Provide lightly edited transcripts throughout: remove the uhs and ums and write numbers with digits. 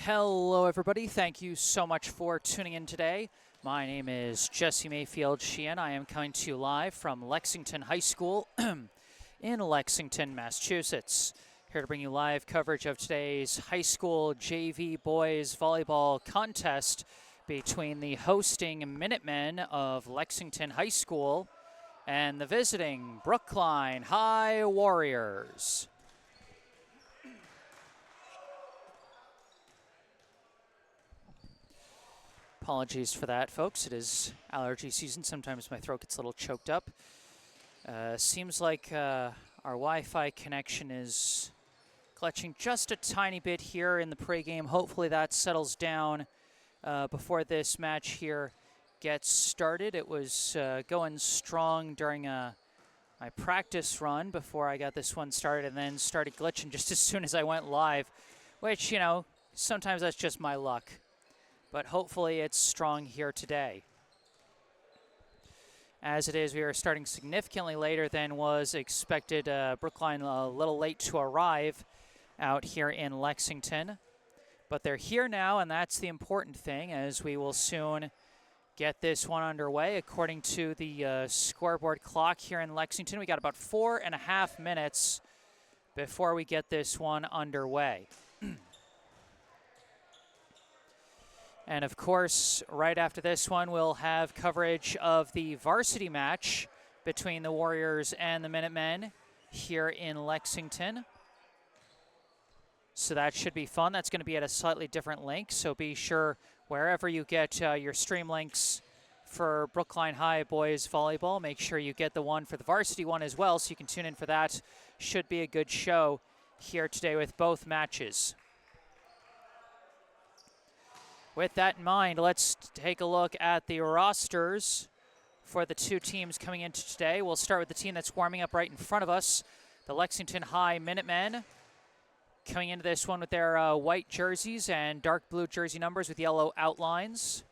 Hello, everybody. Thank you so much for tuning in today. My name is Jesse Mayfield-Sheehan. I am coming to you live from Lexington High School in Lexington, Massachusetts. Here to bring you live coverage of today's high school JV boys volleyball contest between the hosting Minutemen of Lexington High School and the visiting Brookline High Warriors. Apologies for that, folks. It is allergy season. Sometimes my throat gets a little choked up. Seems like our Wi-Fi connection is glitching just a tiny bit here in the pregame. Hopefully that settles down before this match here gets started. It was going strong during my practice run before I got this one started, and then started glitching just as soon as I went live, which, you know, sometimes that's just my luck. But hopefully it's strong here today. As it is, we are starting significantly later than was expected. Brookline a little late to arrive out here in Lexington. But they're here now, and that's the important thing, as we will soon get this one underway. According to the scoreboard clock here in Lexington, we got about 4.5 minutes before we get this one underway. And of course, right after this one, we'll have coverage of the varsity match between the Warriors and the Minutemen here in Lexington. So that should be fun. That's going to be at a slightly different link, so be sure wherever you get your stream links for Brookline High Boys Volleyball, make sure you get the one for the varsity one as well, so you can tune in for that. Should be a good show here today with both matches. With that in mind, let's take a look at the rosters for the two teams coming into today. We'll start with the team that's warming up right in front of us, the Lexington High Minutemen. Coming into this one with their white jerseys and dark blue jersey numbers with yellow outlines.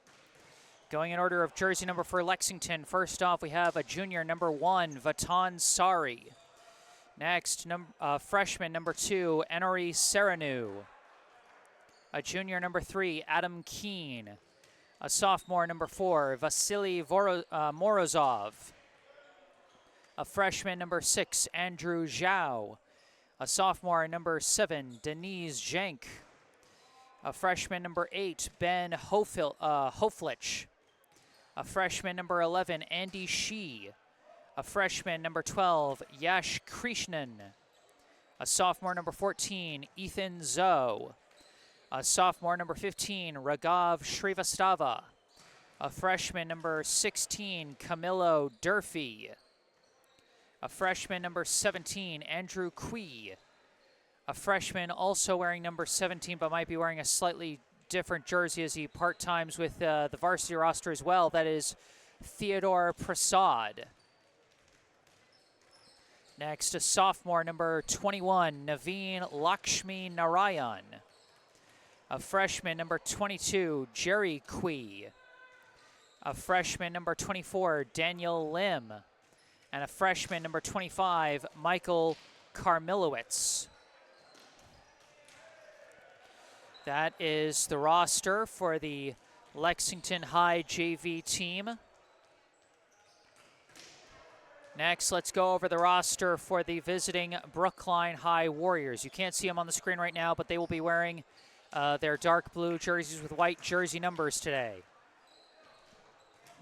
Going in order of jersey number for Lexington, first off we have a junior number 1, Vatan Sari. Next, freshman number 2, Enori Serenu. A junior number 3, Adam Keene. A sophomore number 4, Vasily Morozov. A freshman number 6, Andrew Zhao. A sophomore number 7, Denise Jenk. A freshman number 8, Ben Hoflich. A freshman number 11, Andy Shee. A freshman number 12, Yash Krishnan. A sophomore number 14, Ethan Zoe. A sophomore number 15, Raghav Shrivastava. A freshman number 16, Camilo Durfee. A freshman number 17, Andrew Quee. A freshman also wearing number 17, but might be wearing a slightly different jersey as he part-times with the varsity roster as well. That is Theodore Prasad. Next, a sophomore number 21, Naveen Lakshmi Narayan. A freshman number 22, Jerry Quee. A freshman number 24, Daniel Lim. And a freshman number 25, Michael Karmilowitz. That is the roster for the Lexington High JV team. Next, let's go over the roster for the visiting Brookline High Warriors. You can't see them on the screen right now, but they will be wearing their dark blue jerseys with white jersey numbers today.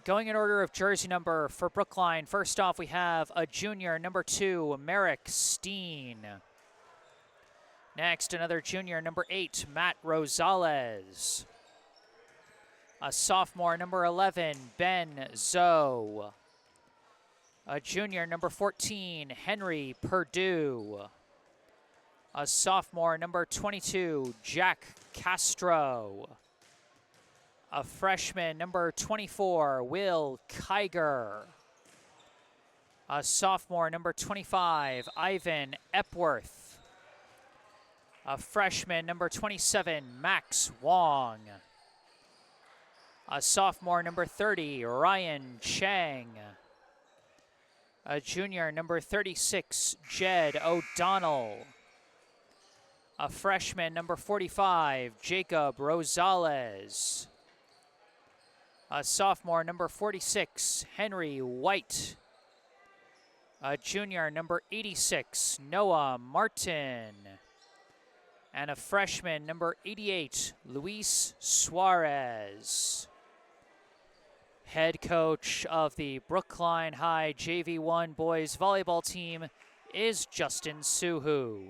Going in order of jersey number for Brookline, first off we have a junior number 2, Merrick Steen. Next, another junior number 8, Matt Rosales. A sophomore number 11, Ben Zoe. A junior number 14, Henry Perdue. A sophomore number 22, Jack Castro. A freshman number 24, Will Kiger. A sophomore number 25, Ivan Epworth. A freshman number 27, Max Wong. A sophomore number 30, Ryan Chang. A junior number 36, Jed O'Donnell. A freshman, number 45, Jacob Rosales. A sophomore, number 46, Henry White. A junior, number 86, Noah Martin. And a freshman, number 88, Luis Suarez. Head coach of the Brookline High JV1 boys volleyball team is Justin Suhu.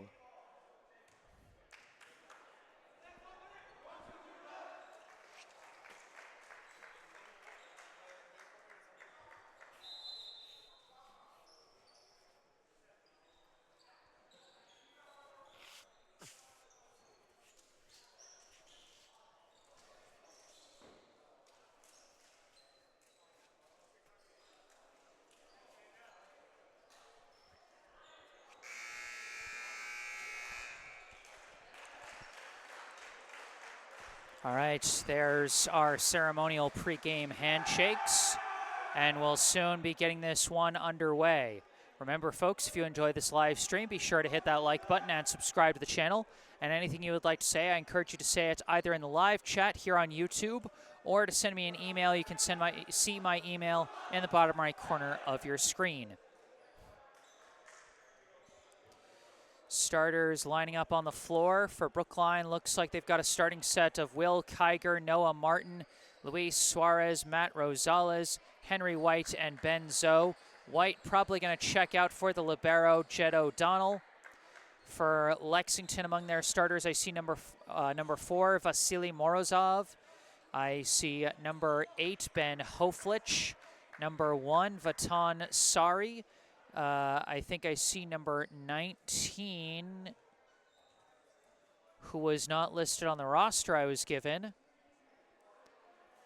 All right, there's our ceremonial pregame handshakes, and we'll soon be getting this one underway. Remember, folks, if you enjoy this live stream, be sure to hit that like button and subscribe to the channel. And anything you would like to say, I encourage you to say it either in the live chat here on YouTube or to send me an email. You can see my email in the bottom right corner of your screen. Starters lining up on the floor for Brookline. Looks like they've got a starting set of Will Kiger, Noah Martin, Luis Suarez, Matt Rosales, Henry White, and Ben Zoe. White probably going to check out for the libero, Jed O'Donnell. For Lexington, among their starters, I see number 4, Vasily Morozov. I see number 8, Ben Hoflich. Number 1, Vatan Sari. I think I see number 19, who was not listed on the roster I was given.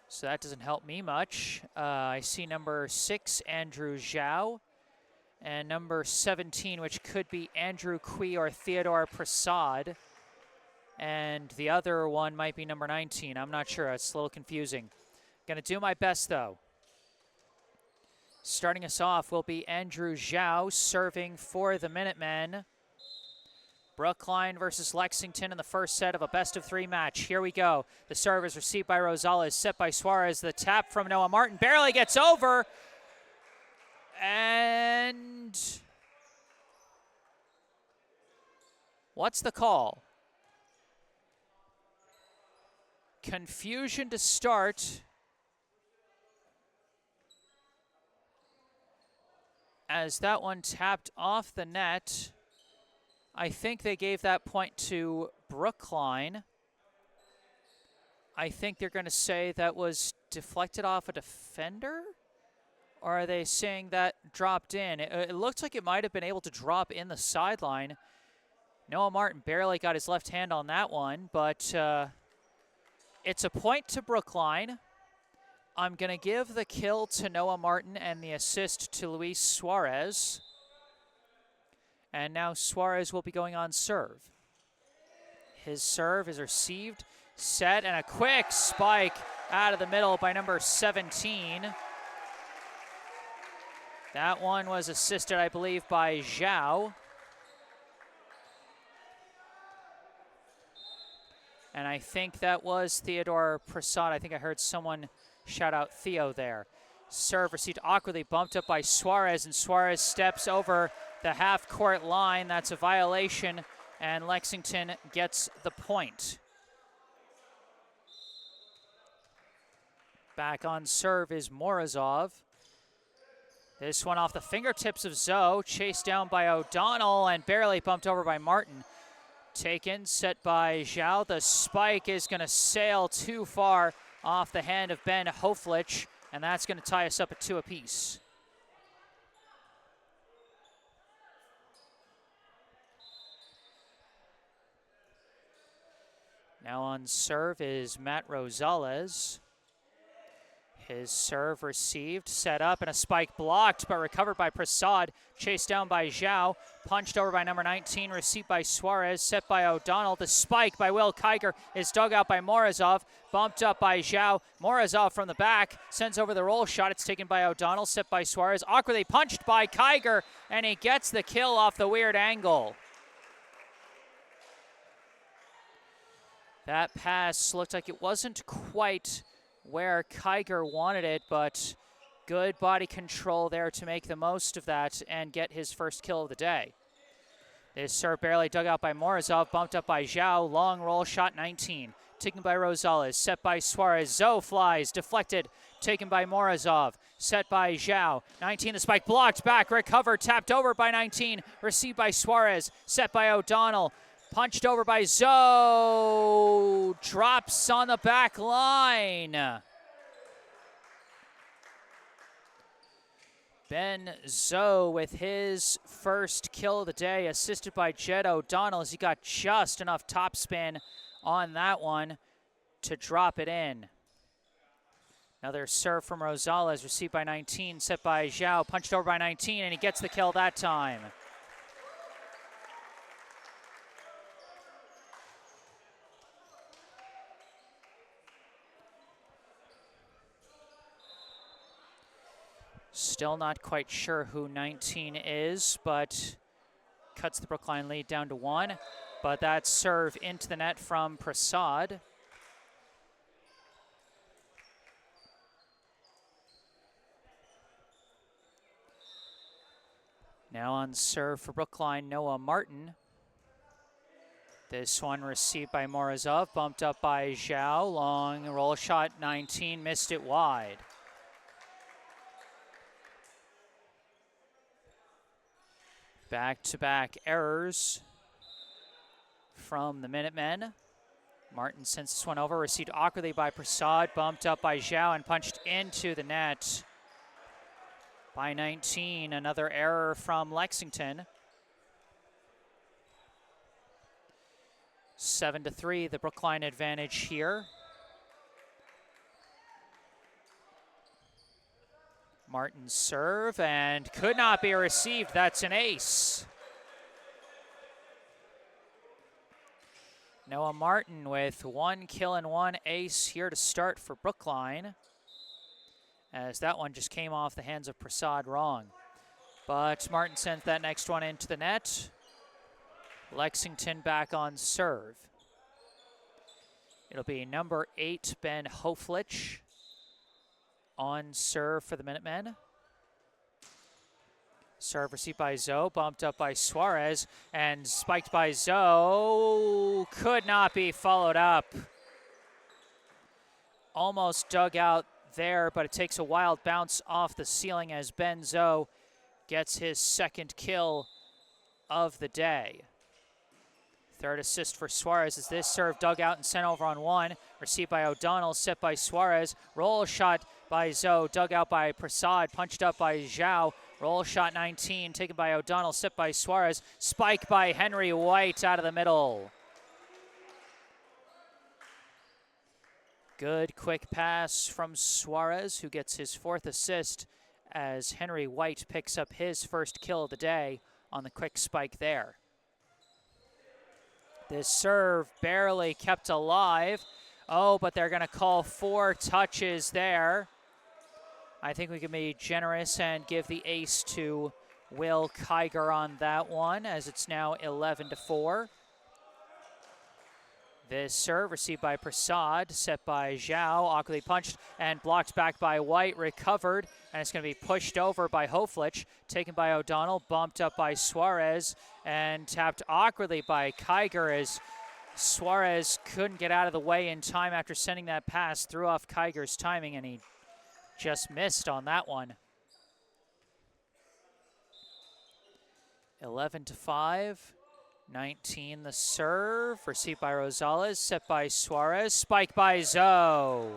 So that doesn't help me much. I see number 6, Andrew Zhao, and number 17, which could be Andrew Kui or Theodore Prasad. And the other one might be number 19. I'm not sure. It's a little confusing. Going to do my best, though. Starting us off will be Andrew Zhao serving for the Minutemen. Brookline versus Lexington in the first set of a best-of-3 match. Here we go. The serve is received by Rosales, set by Suarez. The tap from Noah Martin barely gets over. And what's the call? Confusion to start. As that one tapped off the net. I think they gave that point to Brookline. I think they're going to say that was deflected off a defender? Or are they saying that dropped in? It looked like it might have been able to drop in the sideline. Noah Martin barely got his left hand on that one, but it's a point to Brookline. I'm going to give the kill to Noah Martin and the assist to Luis Suarez. And now Suarez will be going on serve. His serve is received, set, and a quick spike out of the middle by number 17. That one was assisted, I believe, by Zhao. And I think that was Theodore Prasad. I think I heard someone shout out Theo there. Serve received awkwardly, bumped up by Suarez, and Suarez steps over the half-court line. That's a violation, and Lexington gets the point. Back on serve is Morozov. This one off the fingertips of Zoe, chased down by O'Donnell and barely bumped over by Martin. Taken, set by Zhao. The spike is going to sail too far off the hand of Ben Hoflich, and that's going to tie us up at 2 apiece. Now on serve is Matt Rosales. His serve received, set up, and a spike blocked, but recovered by Prasad. Chased down by Zhao, punched over by number 19, received by Suarez, set by O'Donnell. The spike by Will Kiger is dug out by Morozov, bumped up by Zhao. Morozov from the back sends over the roll shot. It's taken by O'Donnell, set by Suarez. Awkwardly punched by Kiger, and he gets the kill off the weird angle. That pass looked like it wasn't quite where Kiger wanted it, but good body control there to make the most of that and get his first kill of the day. This serve barely dug out by Morozov, bumped up by Zhao, long roll, shot 19. Taken by Rosales, set by Suarez, Zoe flies, deflected, taken by Morozov, set by Zhao. 19, the spike blocked back, recovered, tapped over by 19, received by Suarez, set by O'Donnell, punched over by Zoe, drops on the back line. Ben Zoe with his first kill of the day, assisted by Jed O'Donnell as he got just enough topspin on that one to drop it in. Another serve from Rosales, received by 19, set by Zhao, punched over by 19, and he gets the kill that time. Still not quite sure who 19 is, but cuts the Brookline lead down to 1. But that serve into the net from Prasad. Now on serve for Brookline, Noah Martin. This one received by Morozov, bumped up by Zhao. Long roll shot, 19, missed it wide. Back-to-back errors from the Minutemen. Martin sends this one over, received awkwardly by Prasad, bumped up by Zhao and punched into the net by 19. Another error from Lexington. 7-3, the Brookline advantage here. Martin's serve, and could not be received. That's an ace. Noah Martin with 1 kill and 1 ace here to start for Brookline, as that one just came off the hands of Prasad wrong. But Martin sent that next one into the net. Lexington back on serve. It'll be number 8, Ben Hoflich, on serve for the Minutemen. Serve received by Zoe, bumped up by Suarez, and spiked by Zoe. Could not be followed up. Almost dug out there, but it takes a wild bounce off the ceiling as Ben Zoe gets his second kill of the day. Third assist for Suarez as this serve dug out and sent over on 1. Received by O'Donnell, set by Suarez. Roll shot by Zoe, dug out by Prasad, punched up by Zhao. Roll shot 19, taken by O'Donnell, set by Suarez. Spike by Henry White out of the middle. Good quick pass from Suarez, who gets his 4th assist as Henry White picks up his first kill of the day on the quick spike there. This serve barely kept alive. Oh, but they're going to call 4 touches there. I think we can be generous and give the ace to Will Kiger on that one, as it's now 11-4. This serve received by Prasad, set by Zhao, awkwardly punched and blocked back by White, recovered, and it's going to be pushed over by Hoflich, taken by O'Donnell, bumped up by Suarez, and tapped awkwardly by Kiger as Suarez couldn't get out of the way in time after sending that pass, threw off Kiger's timing, and he just missed on that one. 11-5. 19 the serve, received by Rosales, set by Suarez, spike by Zoe.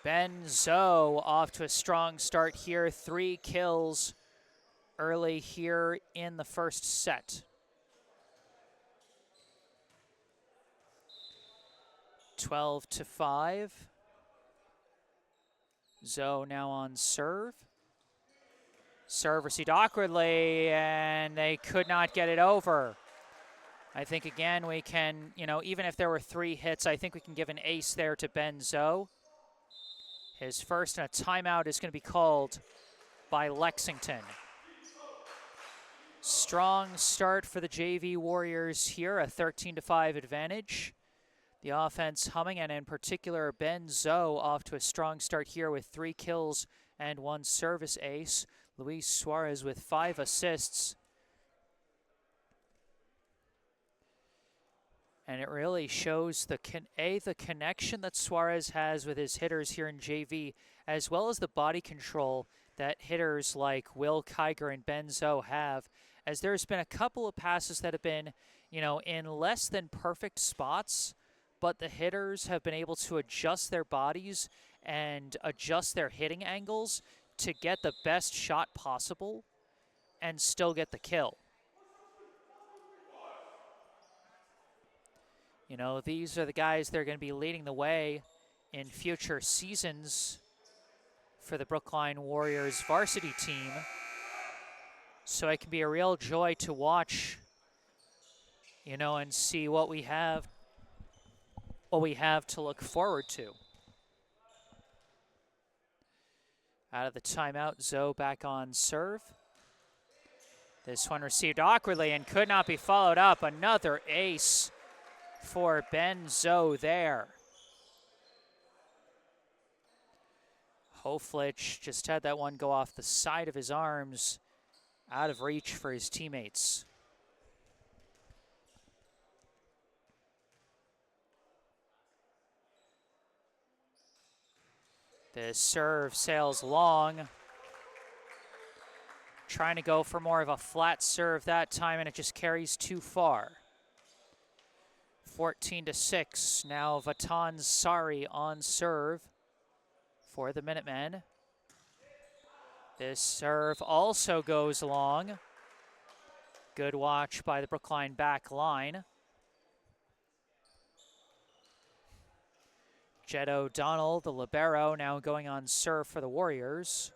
Ben Zoe off to a strong start here, 3 kills early here in the first set. 12-5. Zoe now on serve. Serve received awkwardly, and they could not get it over. I think, again, we can, even if there were 3 hits, I think we can give an ace there to Ben Zoe. His first, and a timeout is going to be called by Lexington. Strong start for the JV Warriors here, a 13-5 advantage. The offense humming, and in particular, Ben Zoe off to a strong start here with 3 kills and 1 service ace. Luis Suarez with 5 assists. And it really shows the connection that Suarez has with his hitters here in JV, as well as the body control that hitters like Will Kiger and Ben Zoe have, as there's been a couple of passes that have been, in less than perfect spots, but the hitters have been able to adjust their bodies and adjust their hitting angles to get the best shot possible and still get the kill. These are the guys that are going to be leading the way in future seasons for the Brookline Warriors varsity team. So it can be a real joy to watch, and see what we have to look forward to. Out of the timeout, Zoe back on serve. This one received awkwardly and could not be followed up. Another ace for Ben Zoe there. Hoflich just had that one go off the side of his arms, out of reach for his teammates. The serve sails long. Trying to go for more of a flat serve that time, and it just carries too far. 14-6. Now Vatan Sari on serve for the Minutemen. This serve also goes long. Good watch by the Brookline back line. Jed O'Donnell, the libero, now going on serve for the Warriors.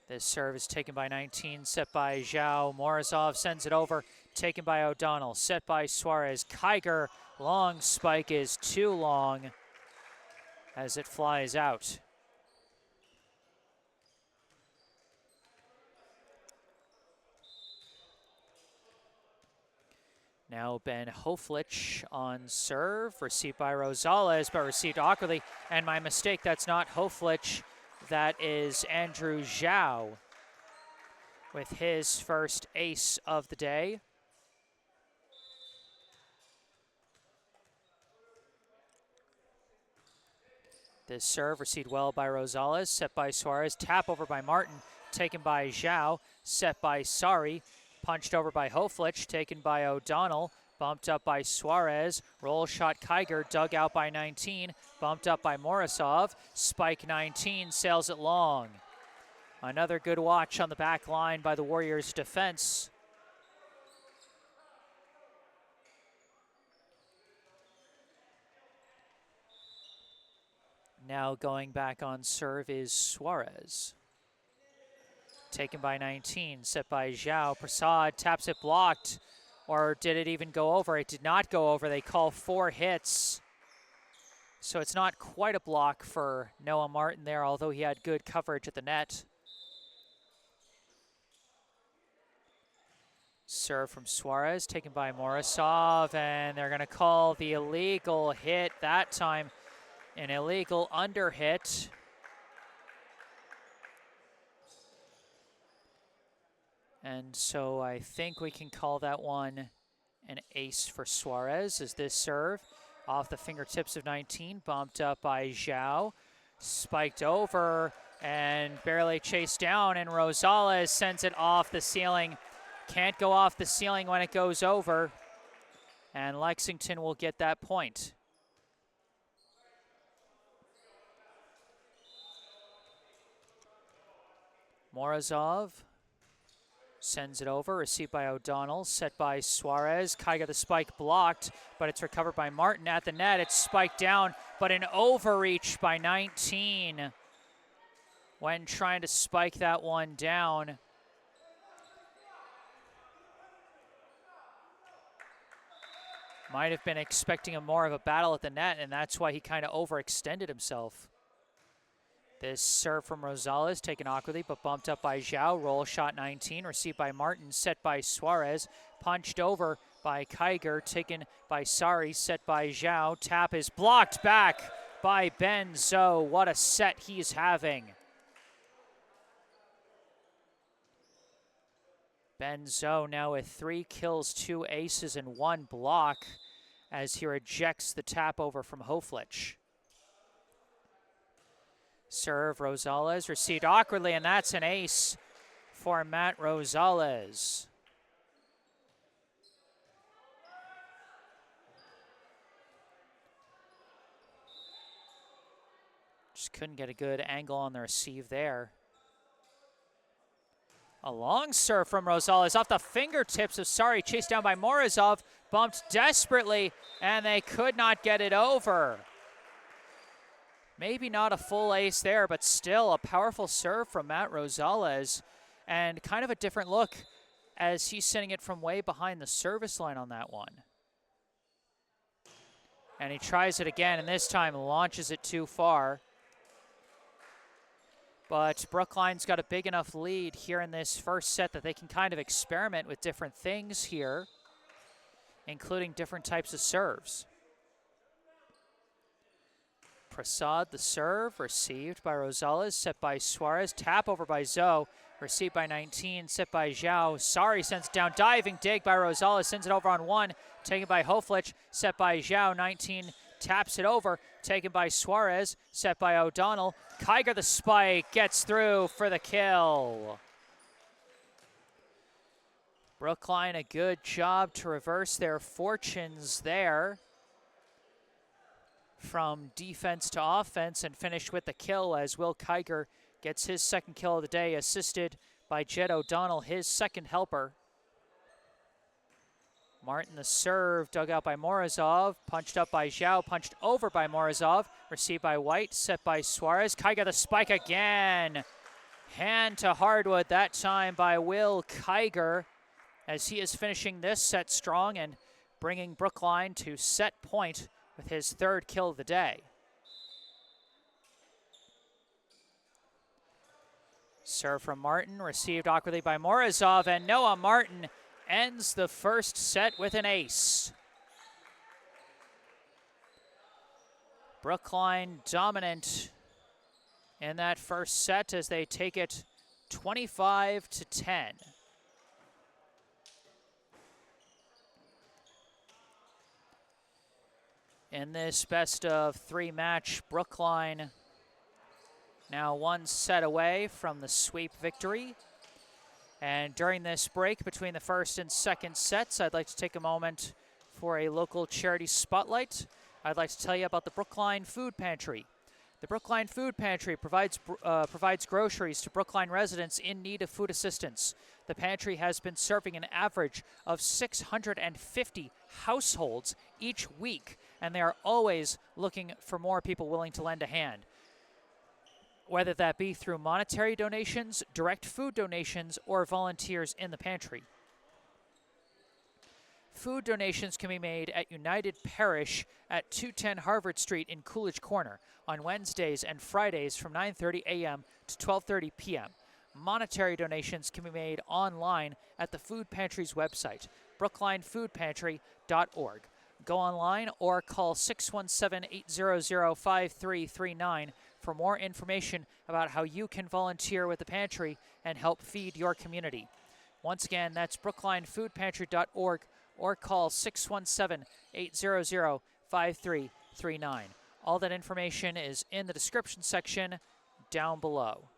This serve is taken by 19, set by Zhao. Morozov sends it over, taken by O'Donnell, set by Suarez. Kiger, long spike is too long as it flies out. Now Ben Hoflich on serve, received by Rosales, but received awkwardly. And my mistake, that's not Hoflich, that is Andrew Zhao with his first ace of the day. This serve received well by Rosales, set by Suarez, tap over by Martin, taken by Zhao, set by Sari, punched over by Hoflich, taken by O'Donnell, bumped up by Suarez, roll shot Kiger, dug out by 19, bumped up by Morozov, spike 19, sails it long. Another good watch on the back line by the Warriors' defense. Now going back on serve is Suarez. Taken by 19, set by Zhao. Prasad taps it blocked, or did it even go over? It did not go over. They call 4 hits. So it's not quite a block for Noah Martin there, although he had good coverage at the net. Serve from Suarez, taken by Morozov, and they're going to call the illegal hit that time. An illegal under hit. And so I think we can call that one an ace for Suarez, as this serve off the fingertips of 19, bumped up by Zhao, spiked over and barely chased down, and Rosales sends it off the ceiling. Can't go off the ceiling when it goes over, and Lexington will get that point. Morozov sends it over, received by O'Donnell, set by Suarez. Kiger the spike blocked, but it's recovered by Martin at the net. It's spiked down, but an overreach by 19 when trying to spike that one down. Might have been expecting more of a battle at the net, and that's why he kind of overextended himself. This serve from Rosales taken awkwardly but bumped up by Zhao. Roll shot 19, received by Martin, set by Suarez, punched over by Kiger, taken by Sari, set by Zhao. Tap is blocked back by Ben Zhou. What a set he's having. Ben Zhou now with 3 kills, 2 aces, and 1 block as he rejects the tap over from Hoflich. Serve Rosales, received awkwardly, and that's an ace for Matt Rosales. Just couldn't get a good angle on the receive there. A long serve from Rosales off the fingertips of Sari, chased down by Morozov, bumped desperately, and they could not get it over. Maybe not a full ace there, but still a powerful serve from Matt Rosales, and kind of a different look as he's sending it from way behind the service line on that one. And he tries it again, and this time launches it too far. But Brookline's got a big enough lead here in this first set that they can kind of experiment with different things here, including different types of serves. Prasad, the serve, received by Rosales, set by Suarez, tap over by Zhou, received by 19, set by Zhao. Sari sends down, diving dig by Rosales, sends it over on 1, taken by Hoflich, set by Zhao, 19, taps it over, taken by Suarez, set by O'Donnell. Kiger the spike, gets through for the kill. Brookline, a good job to reverse their fortunes there from defense to offense and finish with the kill as Will Kiger gets his second kill of the day, assisted by Jed O'Donnell, his second helper. Martin the serve, dug out by Morozov, punched up by Zhao, punched over by Morozov, received by White, set by Suarez. Kiger the spike again. Hand to hardwood that time by Will Kiger as he is finishing this set strong and bringing Brookline to set point with his third kill of the day. Serve from Martin, received awkwardly by Morozov, and Noah Martin ends the first set with an ace. Brookline dominant in that first set as they take it 25-10. In this best of 3 match, Brookline now 1 set away from the sweep victory. And during this break between the first and second sets, I'd like to take a moment for a local charity spotlight. I'd like to tell you about the Brookline Food Pantry. The Brookline Food Pantry provides groceries to Brookline residents in need of food assistance. The pantry has been serving an average of 650 households each week, and they are always looking for more people willing to lend a hand, whether that be through monetary donations, direct food donations, or volunteers in the pantry. Food donations can be made at United Parish at 210 Harvard Street in Coolidge Corner on Wednesdays and Fridays from 9:30 a.m. to 12:30 p.m. Monetary donations can be made online at the food pantry's website, brooklinefoodpantry.org. Go online or call 617-800-5339 for more information about how you can volunteer with the pantry and help feed your community. Once again, that's brooklinefoodpantry.org or call 617-800-5339. All that information is in the description section down below.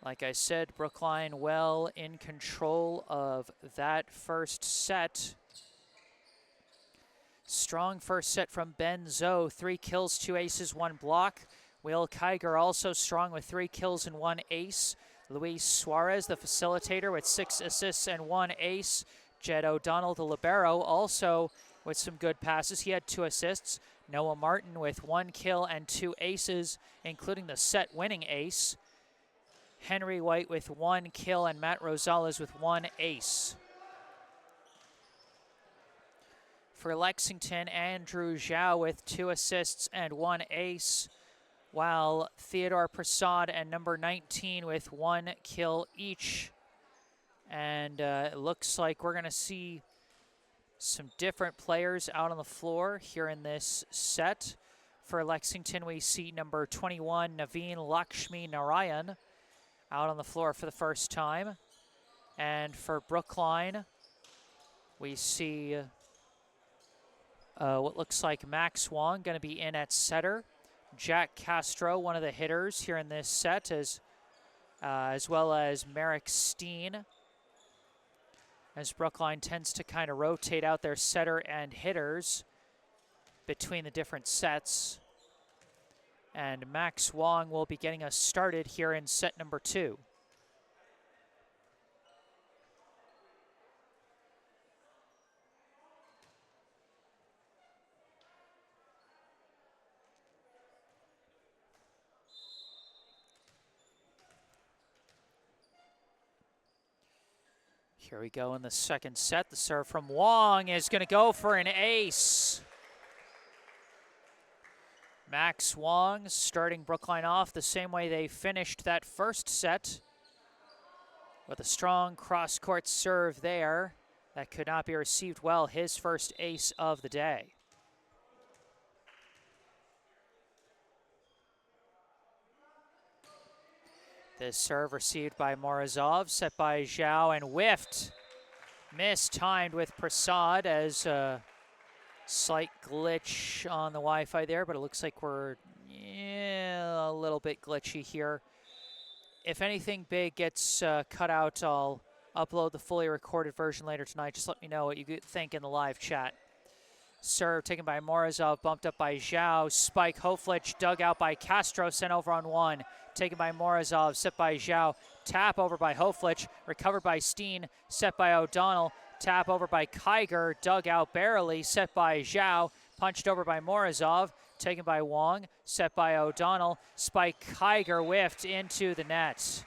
Like I said, Brookline well in control of that first set. Strong first set from Ben Zhou, 3 kills, 2 aces, 1 block. Will Kiger also strong with 3 kills and 1 ace. Luis Suarez, the facilitator, with 6 assists and 1 ace. Jed O'Donnell, the libero, also with some good passes. He had 2 assists. Noah Martin with 1 kill and 2 aces, including the set-winning ace. Henry White with 1 kill and Matt Rosales with 1 ace. For Lexington, Andrew Zhao with 2 assists and 1 ace, while Theodore Prasad and number 19 with 1 kill each. And it looks like we're going to see some different players out on the floor here in this set. For Lexington, we see number 21, Naveen Lakshmi Narayan, out on the floor for the first time. And for Brookline, we see what looks like Max Wong going to be in at setter. Jack Castro, one of the hitters here in this set, as well as Merrick Steen, as Brookline tends to kind of rotate out their setter and hitters between the different sets. And Max Wong will be getting us started here in set number 2. Here we go in the second set. The serve from Wong is going to go for an ace. Max Wong starting Brookline off the same way they finished that first set, with a strong cross-court serve there that could not be received well. His first ace of the day. This serve received by Morozov, set by Zhao and whiffed. Mistimed with Prasad, as a slight glitch on the Wi-Fi there, but it looks like we're a little bit glitchy here. If anything big gets cut out, I'll upload the fully recorded version later tonight. Just let me know what you think in the live chat. Serve taken by Morozov, bumped up by Zhao. Spike Hoflich, dug out by Castro, sent over on 1. Taken by Morozov, set by Zhao. Tap over by Hoflich, recovered by Steen, set by O'Donnell. Tap over by Kiger, dug out barely, set by Zhao. Punched over by Morozov, taken by Wong, set by O'Donnell. Spike Kiger whiffed into the net.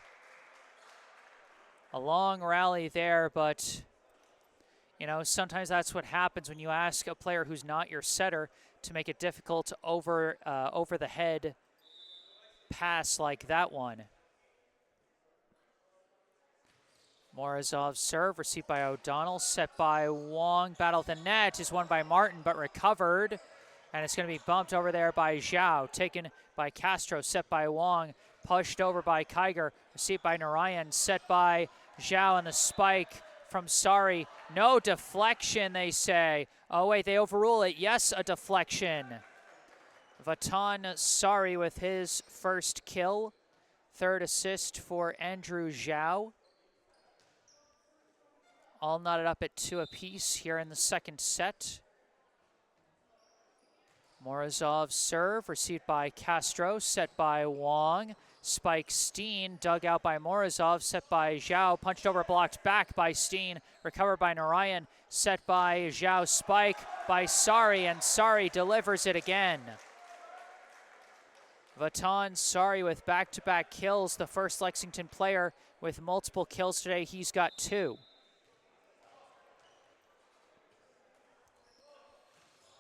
A long rally there, but you know, sometimes that's what happens when you ask a player who's not your setter to make it difficult over the head pass like that one. Morozov's serve, received by O'Donnell, set by Wong. Battle at the net is won by Martin, but recovered. And it's going to be bumped over there by Zhao, taken by Castro, set by Wong, pushed over by Kiger, received by Narayan, set by Zhao, and the spike from Sari. No deflection, they say. Oh, wait, they overrule it. Yes, a deflection. Vatan Sari with his first kill. Third assist for Andrew Zhao. All knotted up at 2 apiece here in the second set. Morozov's serve, received by Castro, set by Wong. Spike Steen, dug out by Morozov, set by Zhao, punched over, blocked back by Steen, recovered by Narayan, set by Zhao, spike by Sari, and Sari delivers it again. Vatan Sari with back-to-back kills, the first Lexington player with multiple kills today. He's got 2.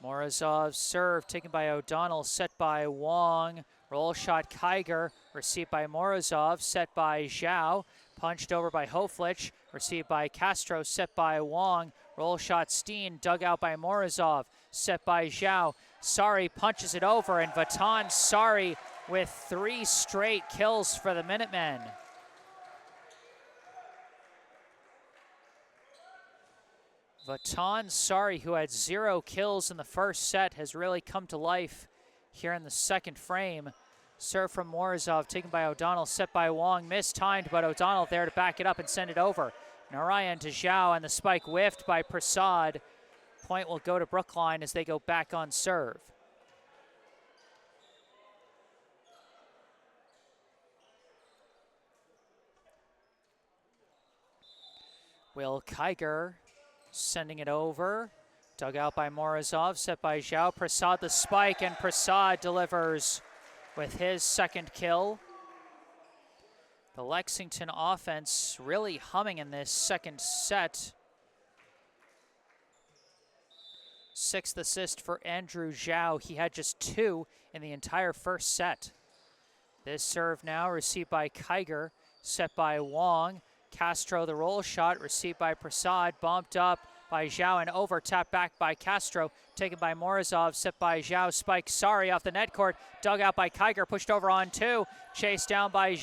Morozov's serve taken by O'Donnell, set by Wong. Roll shot Kiger, received by Morozov, set by Zhao. Punched over by Hoflich, received by Castro, set by Wong. Roll shot Steen, dug out by Morozov, set by Zhao. Sari punches it over, and Vatan Sari with 3 straight kills for the Minutemen. Vatan Sari, who had 0 kills in the first set, has really come to life here in the second frame. Serve from Morozov, taken by O'Donnell, set by Wong, mistimed, but O'Donnell there to back it up and send it over. Narayan to Zhao, and the spike whiffed by Prasad. Point will go to Brookline as they go back on serve. Will Kiger sending it over. Dug out by Morozov, set by Zhao. Prasad the spike, and Prasad delivers with his second kill. The Lexington offense really humming in this second set. 6th assist for Andrew Zhao. He had just 2 in the entire first set. This serve now received by Kiger, set by Wong. Castro the roll shot, received by Prasad, bumped up by Zhao and over, tapped back by Castro, taken by Morozov, set by Zhao, spike Sari off the net court, dug out by Kiger, pushed over on 2, chased down by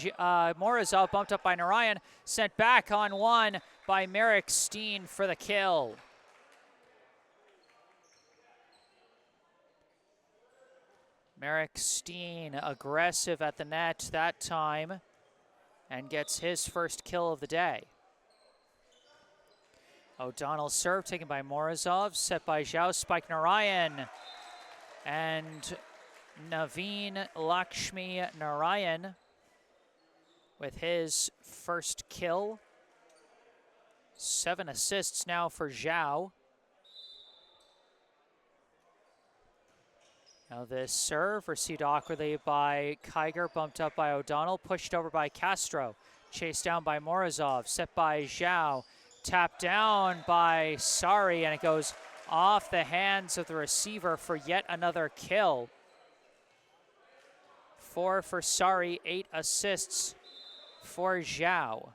Morozov, bumped up by Narayan, sent back on 1 by Merrick Steen for the kill. Merrick Steen aggressive at the net that time and gets his first kill of the day. O'Donnell's serve taken by Morozov, set by Zhao, spike Narayan. And Naveen Lakshmi Narayan with his first kill. 7 assists now for Zhao. Now this serve received awkwardly by Kiger, bumped up by O'Donnell, pushed over by Castro, chased down by Morozov, set by Zhao, tapped down by Sari, and it goes off the hands of the receiver for yet another kill. 4 for Sari, 8 assists for Zhao.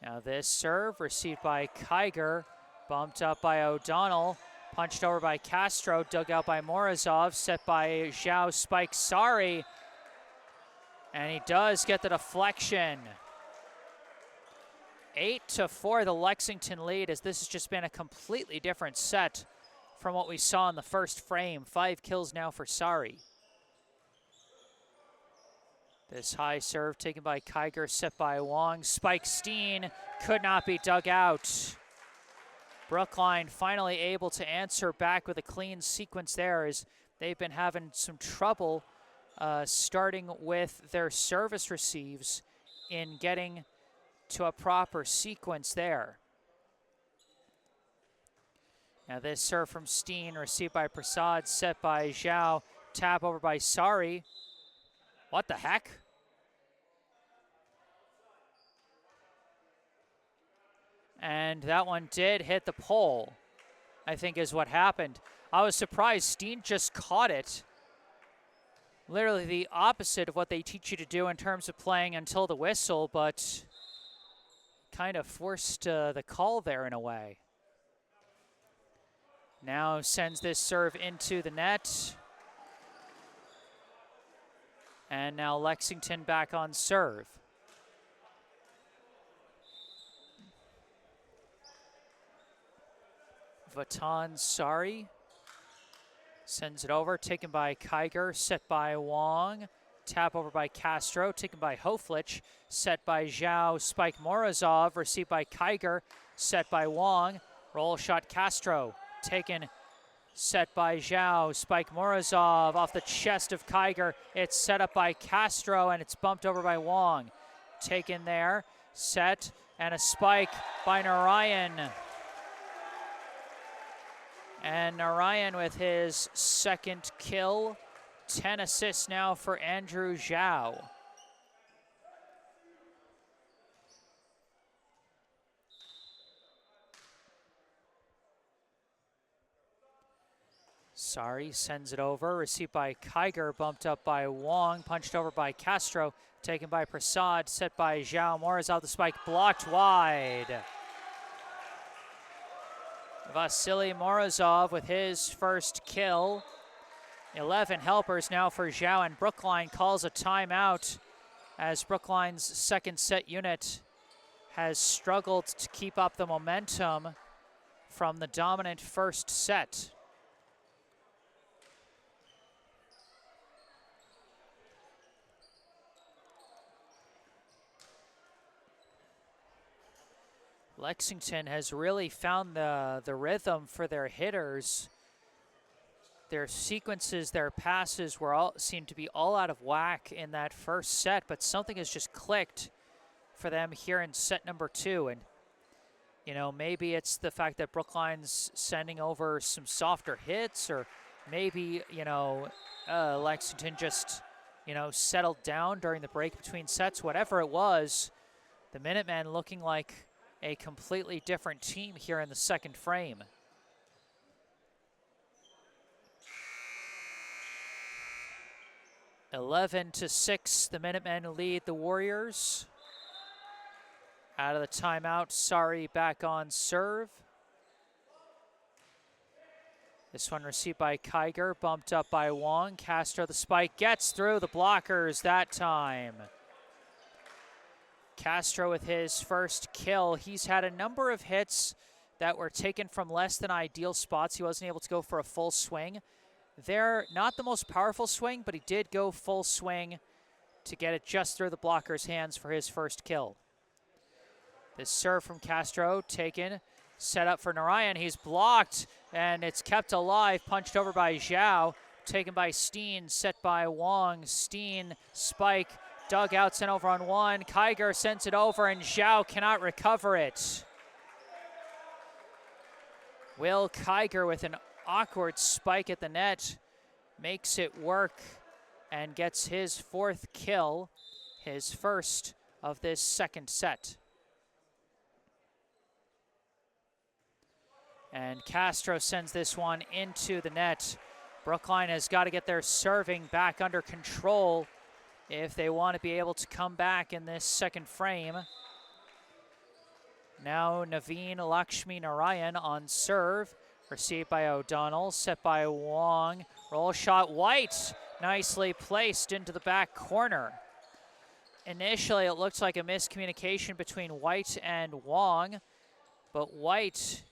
Now this serve received by Kiger, bumped up by O'Donnell, punched over by Castro, dug out by Morozov, set by Zhao, spike Sari, and he does get the deflection. 8-4 the Lexington lead, as this has just been a completely different set from what we saw in the first frame. 5 kills now for Sari. This high serve taken by Kiger, set by Wong, spike Steen, could not be dug out. Brookline finally able to answer back with a clean sequence there, as they've been having some trouble starting with their service receives in getting to a proper sequence there. Now this serve from Steen, received by Prasad, set by Zhao, tap over by Sari. What the heck? And that one did hit the pole, I think is what happened. I was surprised Steen just caught it. Literally the opposite of what they teach you to do in terms of playing until the whistle, but kind of forced the call there in a way. Now sends this serve into the net. And now Lexington back on serve. Vatan Sari sends it over, taken by Kiger, set by Wong, tap over by Castro, taken by Hoflich, set by Zhao, spike Morozov, received by Kiger, set by Wong, roll shot Castro, taken, set by Zhao, spike Morozov off the chest of Kiger, it's set up by Castro and it's bumped over by Wong, taken there, set, and a spike by Narayan. And Narayan with his second kill. 10 assists now for Andrew Zhao. Sari sends it over, received by Kiger, bumped up by Wong, punched over by Castro, taken by Prasad, set by Zhao. Morozov the spike, blocked wide. Vasily Morozov with his first kill. 11 helpers now for Zhao, and Brookline calls a timeout as Brookline's second set unit has struggled to keep up the momentum from the dominant first set. Lexington has really found the rhythm for their hitters. Their sequences, their passes seemed to be all out of whack in that first set, but something has just clicked for them here in set number 2. And, you know, maybe it's the fact that Brookline's sending over some softer hits, or maybe, you know, Lexington just, you know, settled down during the break between sets. Whatever it was, the Minutemen looking like a completely different team here in the second frame. (11-6), the Minutemen lead the Warriors. Out of the timeout, Sari back on serve. This one received by Kiger, bumped up by Wong. Castro, the spike, gets through the blockers that time. Castro with his first kill. He's had a number of hits that were taken from less than ideal spots. He wasn't able to go for a full swing. They're not the most powerful swing, but he did go full swing to get it just through the blocker's hands for his first kill. This serve from Castro, taken, set up for Narayan. He's blocked, and it's kept alive, punched over by Zhao, taken by Steen, set by Wong. Steen, spike, dug out, sent over on one. Kiger sends it over, and Zhao cannot recover it. Will Kiger with an awkward spike at the net makes it work and gets his fourth kill, his first of this second set. And Castro sends this one into the net. Brookline has got to get their serving back under control if they want to be able to come back in this second frame. Now Naveen Lakshmi Narayan on serve. Received by O'Donnell, set by Wong. Roll shot, White, nicely placed into the back corner. Initially, it looked like a miscommunication between White and Wong, but White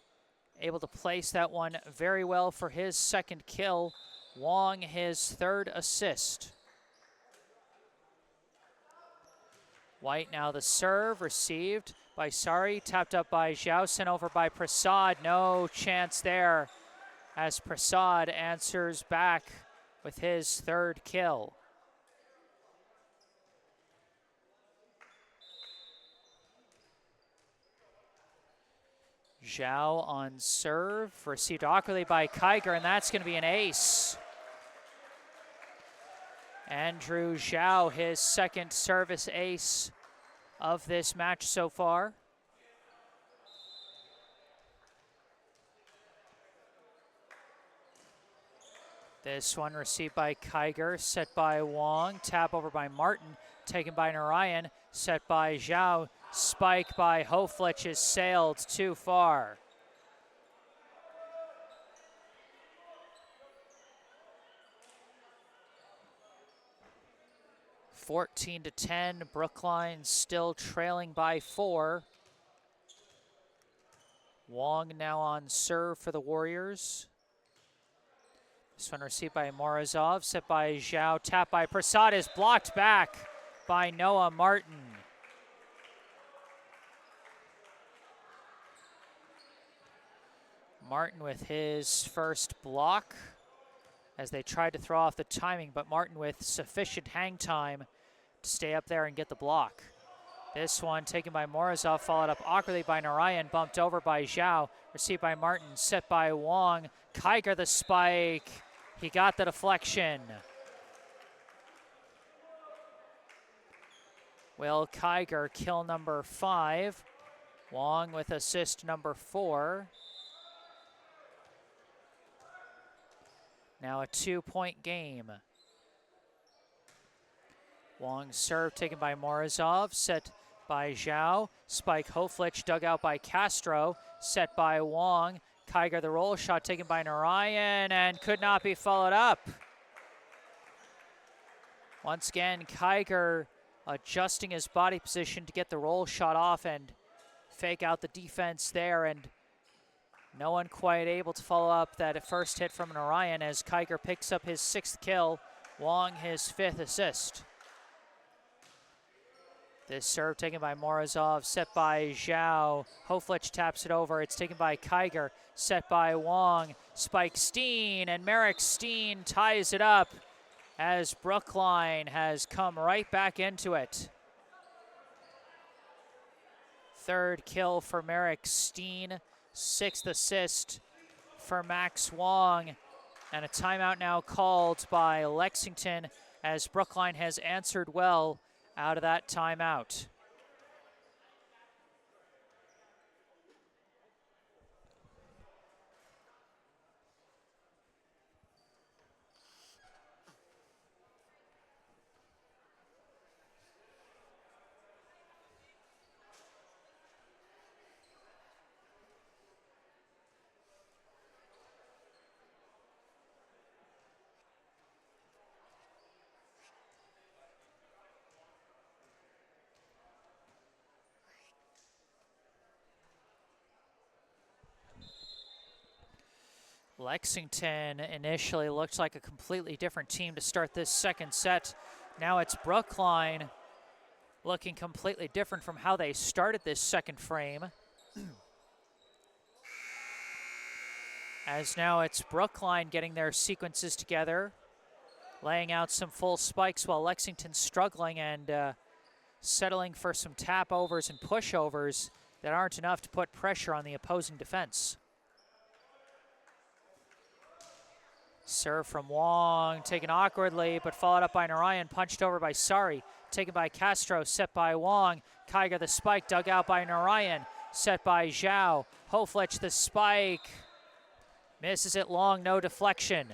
able to place that one very well for his second kill. Wong his third assist. White now the serve, received by Sari, tapped up by Zhao, sent over by Prasad. No chance there as Prasad answers back with his third kill. Zhao on serve, received awkwardly by Kiger, and that's going to be an ace. Andrew Zhao, his second service ace of this match so far. This one received by Kiger, set by Wong, tap over by Martin, taken by Narayan, set by Zhao, spike by Hoflich is sailed too far. (14-10), Brookline still trailing by 4. Wong now on serve for the Warriors. This one received by Morozov, set by Zhao, tap by Prasad, is blocked back by Noah Martin. Martin with his first block as they tried to throw off the timing, but Martin with sufficient hang time to stay up there and get the block. This one taken by Morozov, followed up awkwardly by Narayan, bumped over by Zhao, received by Martin, set by Wong. Kiger the spike, he got the deflection. Will Kiger kill number 5. Wong with assist number 4. Now a 2-point game. Wong serve taken by Morozov, set by Zhao. Spike Hoflich dug out by Castro, set by Wong. Kiger the roll shot taken by Narayan and could not be followed up. Once again, Kiger adjusting his body position to get the roll shot off and fake out the defense there, and no one quite able to follow up that first hit from Narayan as Kiger picks up his 6th kill, Wong his 5th assist. This serve taken by Morozov, set by Zhao. Hoflich taps it over. It's taken by Kiger, set by Wong. Spike Steen, and Merrick Steen ties it up as Brookline has come right back into it. 3rd kill for Merrick Steen, 6th assist for Max Wong, and a timeout now called by Lexington as Brookline has answered well out of that timeout. Lexington initially looked like a completely different team to start this second set. Now it's Brookline looking completely different from how they started this second frame. As now it's Brookline getting their sequences together, laying out some full spikes while Lexington's struggling and settling for some tap overs and pushovers that aren't enough to put pressure on the opposing defense. Serve from Wong, taken awkwardly, but followed up by Narayan, punched over by Sari, taken by Castro, set by Wong. Kiger the spike, dug out by Narayan, set by Zhao. Hoflich the spike, misses it long, no deflection.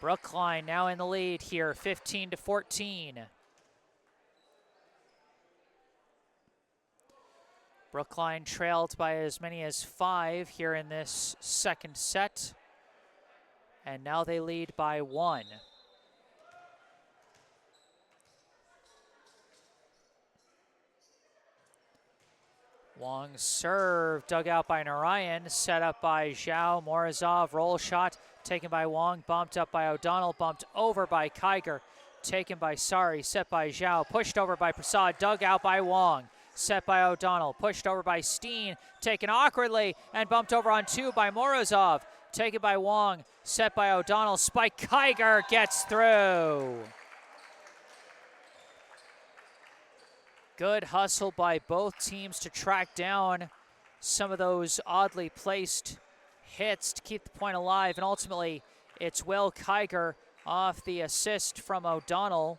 Brookline now in the lead here, 15-14. Brookline trailed by as many as 5 here in this second set, and now they lead by 1. Wong's serve, dug out by Narayan, set up by Zhao. Morozov, roll shot, taken by Wong, bumped up by O'Donnell, bumped over by Kiger, taken by Sari, set by Zhao, pushed over by Prasad, dug out by Wong. Set by O'Donnell, pushed over by Steen, taken awkwardly and bumped over on 2 by Morozov, taken by Wong, set by O'Donnell, spike Kiger gets through. Good hustle by both teams to track down some of those oddly placed hits to keep the point alive, and ultimately it's Will Kiger off the assist from O'Donnell.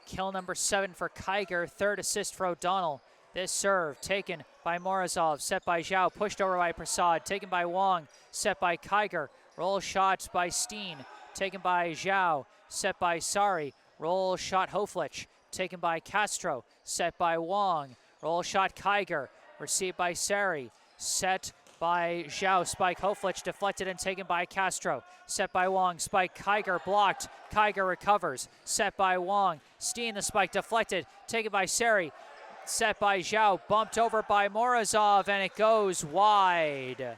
Kill number 7 for Kiger, 3rd assist for O'Donnell. This serve taken by Morozov, set by Zhao, pushed over by Prasad, taken by Wong, set by Kiger. Roll shot by Steen, taken by Zhao, set by Sari. Roll shot Hoflich, taken by Castro, set by Wong. Roll shot Kiger, received by Sari, set by Zhao, spike Hoflich, deflected and taken by Castro. Set by Wong, spike Kiger, blocked. Kiger recovers, set by Wong. Steen the spike, deflected, taken by Sari. Set by Zhao, bumped over by Morozov, and it goes wide.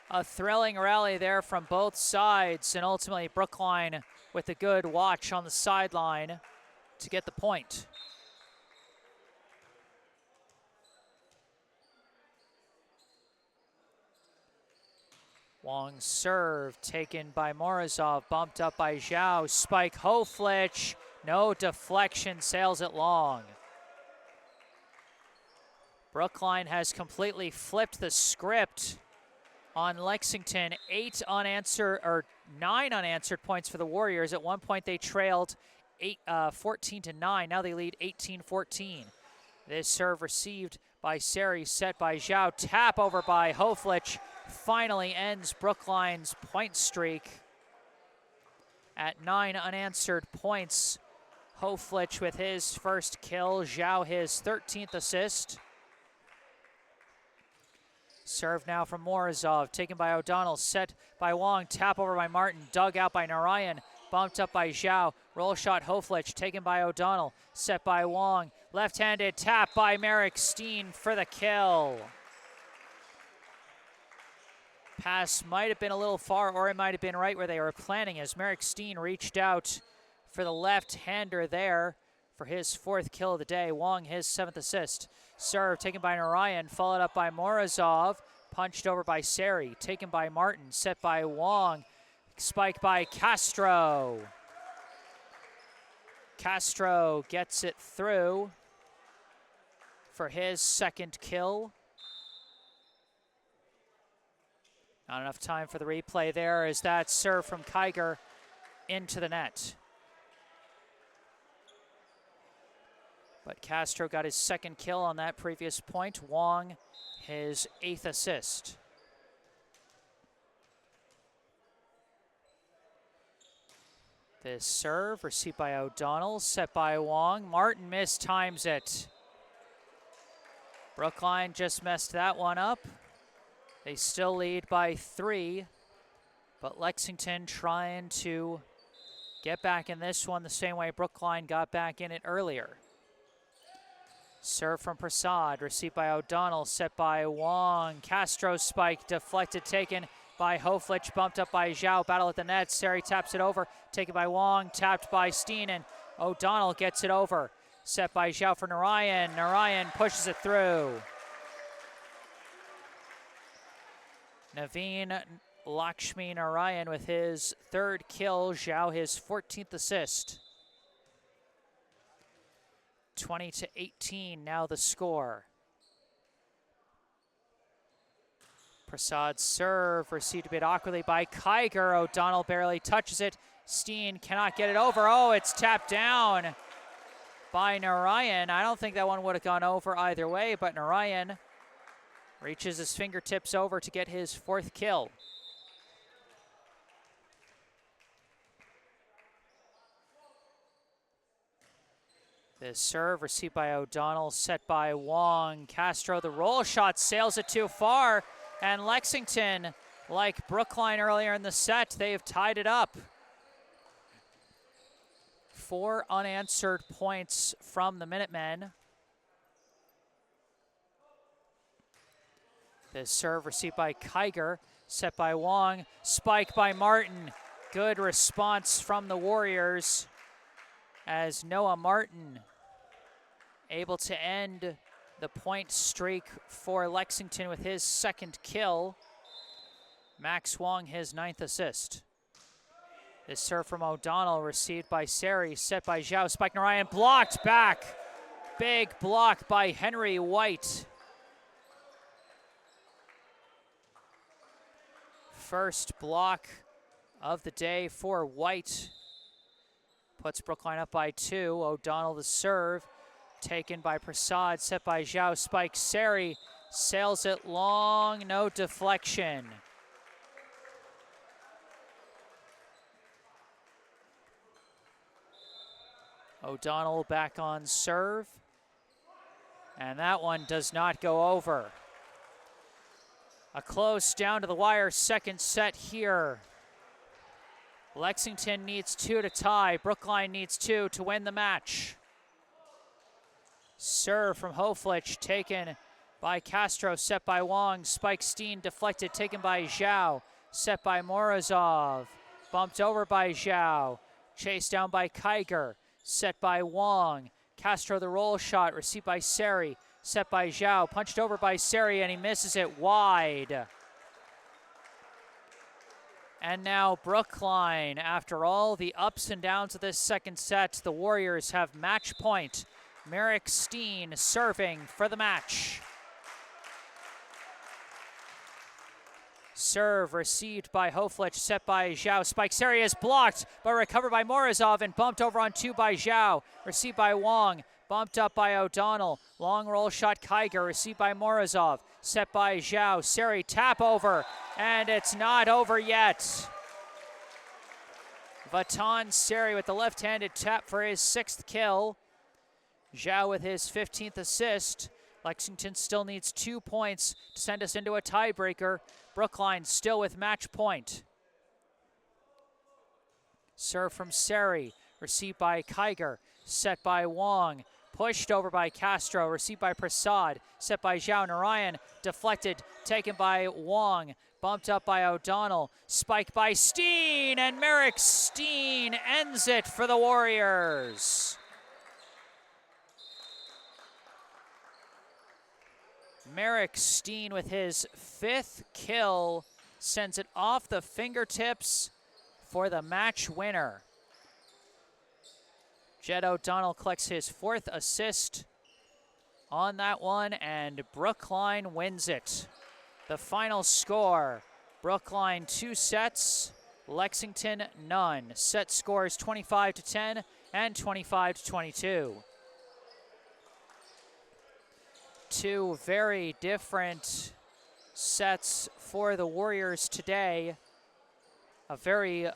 A thrilling rally there from both sides, and ultimately Brookline with a good watch on the sideline to get the point. Wong's serve taken by Morozov, bumped up by Zhao, spike Hoflich, no deflection, sails it long. Brookline has completely flipped the script on Lexington. 9 unanswered points for the Warriors. At one point they trailed 14-9, now they lead 18-14. This serve received by Sari, set by Zhao, tap over by Hoflich, finally ends Brookline's point streak at 9 unanswered points. Hoflich with his first kill, Zhao his 13th assist. Serve now from Morozov, taken by O'Donnell, set by Wong, tap over by Martin, dug out by Narayan, bumped up by Zhao, roll shot Hoflich, taken by O'Donnell, set by Wong, left-handed tap by Merrick Steen for the kill. Pass might have been a little far, or it might have been right where they were planning, as Merrick Steen reached out for the left-hander there for his 4th kill of the day. Wong his 7th assist. Serve taken by Narayan, followed up by Morozov, punched over by Sari, taken by Martin, set by Wong, spiked by Castro. Castro gets it through for his 2nd kill. Not enough time for the replay there as that serve from Kiger into the net. But Castro got his 2nd kill on that previous point. Wong his 8th assist. This serve received by O'Donnell, set by Wong. Martin mistimes it. Brookline just messed that one up. They still lead by 3, but Lexington trying to get back in this one the same way Brookline got back in it earlier. Serve from Prasad, received by O'Donnell, set by Wong. Castro spike, deflected, taken by Hoflich, bumped up by Zhao, battle at the net. Seri taps it over, taken by Wong, tapped by Steen, and O'Donnell gets it over. Set by Zhao for Narayan. Narayan pushes it through. Naveen Lakshmi Narayan with his 3rd kill. Zhao his 14th assist. 20-18 now the score. Prasad's serve received a bit awkwardly by Kiger. O'Donnell barely touches it. Steen cannot get it over. Oh, it's tapped down by Narayan. I don't think that one would have gone over either way, but Narayan reaches his fingertips over to get his 4th kill. The serve received by O'Donnell, set by Wong. Castro, the roll shot, sails it too far. And Lexington, like Brookline earlier in the set, they have tied it up. 4 unanswered points from the Minutemen. The serve received by Kiger, set by Wong. Spike by Martin. Good response from the Warriors, as Noah Martin able to end the point streak for Lexington with his 2nd kill. Max Wong his 9th assist. This serve from O'Donnell received by Seri, set by Zhao. Spike Narayan blocked back. Big block by Henry White. First block of the day for White. Puts Brookline up by 2. O'Donnell the serve. Taken by Prasad, set by Zhao. Spike Seri sails it long, no deflection. O'Donnell back on serve. And that one does not go over. A close down to the wire 2nd set here. Lexington needs 2 to tie. Brookline needs 2 to win the match. Serve from Hoflich, taken by Castro, set by Wong. Spike Steen deflected, taken by Zhao, set by Morozov. Bumped over by Zhao, chased down by Kiger, set by Wong. Castro the roll shot, received by Seri, set by Zhao, punched over by Seri, and he misses it wide. And now Brookline, after all the ups and downs of this 2nd set, the Warriors have match point. Merrick Steen serving for the match. Serve received by Hoflich, set by Zhao. Spike Seri is blocked, but recovered by Morozov and bumped over on 2 by Zhao. Received by Wong, bumped up by O'Donnell. Long roll shot Kiger, received by Morozov. Set by Zhao. Seri tap over, and it's not over yet. Vatan Seri with the left-handed tap for his 6th kill. Zhao with his 15th assist. Lexington still needs 2 points to send us into a tiebreaker. Brookline still with match point. Serve from Seri, received by Kiger, set by Wong, pushed over by Castro, received by Prasad, set by Zhao. Narayan, deflected, taken by Wong, bumped up by O'Donnell, spiked by Steen, and Merrick Steen ends it for the Warriors. Merrick Steen with his 5th kill sends it off the fingertips for the match winner. Jed O'Donnell collects his 4th assist on that one, and Brookline wins it. The final score, Brookline 2 sets, Lexington none. Set scores 25-10 and 25-22. 2 very different sets for the Warriors today. A very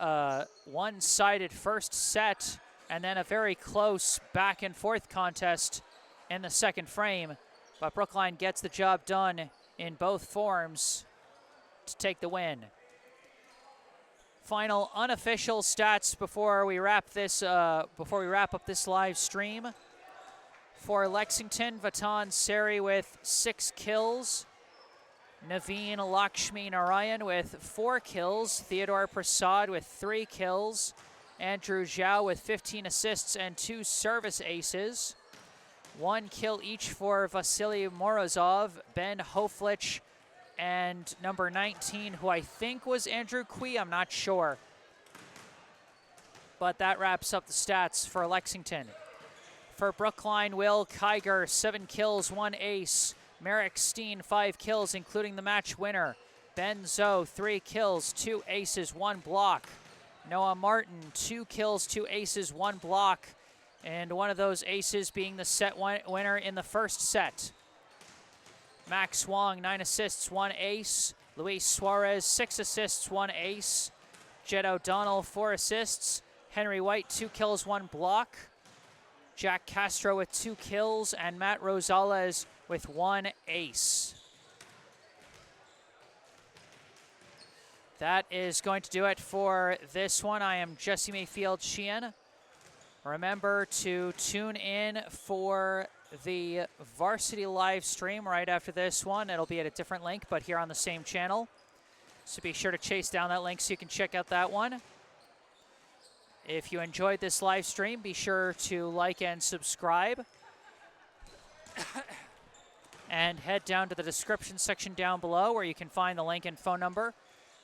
one-sided first set, and then a very close back and forth contest in the 2nd frame. But Brookline gets the job done in both forms to take the win. Final unofficial stats before we wrap this. Before we wrap up this live stream. For Lexington, Vatan Seri with 6 kills. Naveen Lakshmi Narayan with 4 kills. Theodore Prasad with 3 kills. Andrew Zhao with 15 assists and 2 service aces. 1 kill each for Vasily Morozov, Ben Hoflich, and number 19, who I think was Andrew Kui, I'm not sure. But that wraps up the stats for Lexington. For Brookline, Will Kiger, 7 kills, 1 ace. Merrick Steen, 5 kills, including the match winner. Ben Zoe, 3 kills, 2 aces, 1 block. Noah Martin, 2 kills, 2 aces, 1 block. And one of those aces being the set winner in the first set. Max Wong, 9 assists, 1 ace. Luis Suarez, 6 assists, 1 ace. Jed O'Donnell, 4 assists. Henry White, 2 kills, 1 block. Jack Castro with 2 kills, and Matt Rosales with 1 ace. That is going to do it for this one. I am Jesse Mayfield-Sheehan. Remember to tune in for the varsity live stream right after this one. It'll be at a different link, but here on the same channel. So be sure to chase down that link so you can check out that one. If you enjoyed this live stream, be sure to like and subscribe. And head down to the description section down below where you can find the link and phone number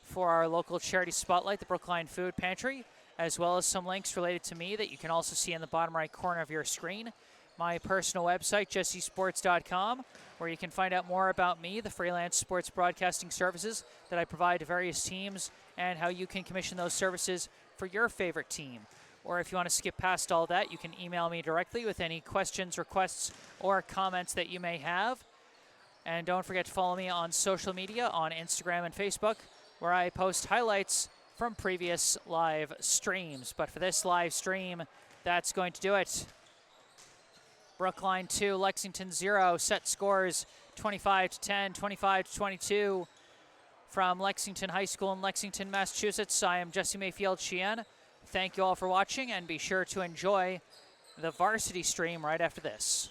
for our local charity spotlight, the Brookline Food Pantry, as well as some links related to me that you can also see in the bottom right corner of your screen. My personal website, jessesports.com, where you can find out more about me, the freelance sports broadcasting services that I provide to various teams, and how you can commission those services for your favorite team. Or if you want to skip past all that, you can email me directly with any questions, requests, or comments that you may have. And don't forget to follow me on social media, on Instagram and Facebook, where I post highlights from previous live streams. But for this live stream, that's going to do it. Brookline 2, Lexington 0. Set scores 25-10, 25-22 from Lexington High School in Lexington, Massachusetts. I am Jesse Mayfield-Sheehan. Thank you all for watching, and be sure to enjoy the varsity stream right after this.